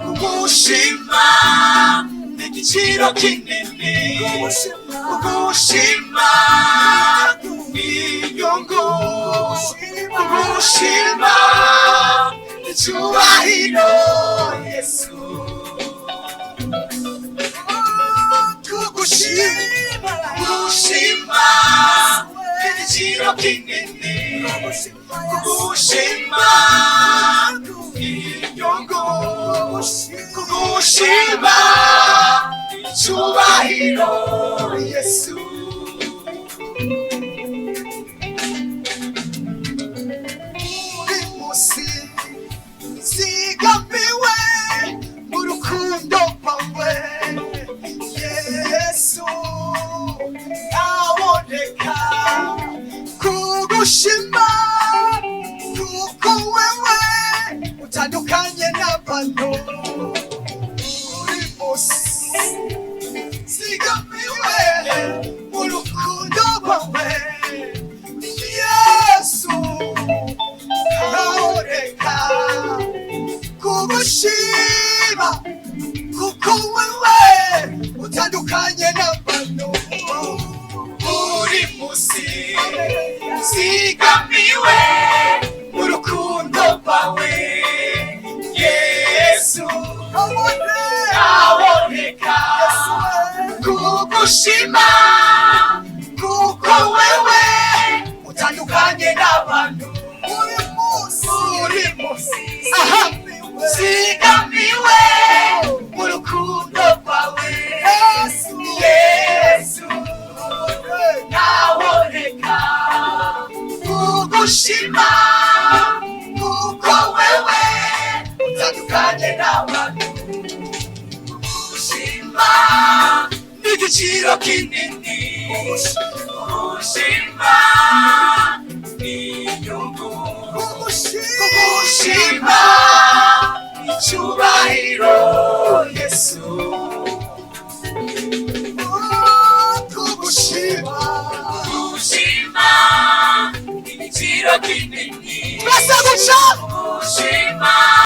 kugushima n'igiciro kinini, kugushima n'inyungu, kugushima n'icyubahiro Yesu, kugushima n'igiciro kinini, kugushima n'inyungu, kugushima n'icyubahiro Yesu. Buri munsi nzigamiwe mu rukundo rwawe Yesu, ntaboneka kugushima kuko wewe utandukanye n'abantu. Buri munsi nzigamiwe mu rukundo rwawe Yesu, ntaboneka kugushima kuko wewe utandukanye n'abantu. Buri munsi nzigamiwe mu rukundo rwawe Yesu, ntaboneka kugushima kuko wewe utandukanye n'abantu. Buri munsi nzigamiwe mu rukundo rwawe Yesu, ntaboneka kugushima kuko wewe utandukanye n'abantu. Kugushima n'igiciro kinini, kugushima n'inyungu, kugushima n'icyubahiro Yesu, kugushima n'igiciro kinini, kugushima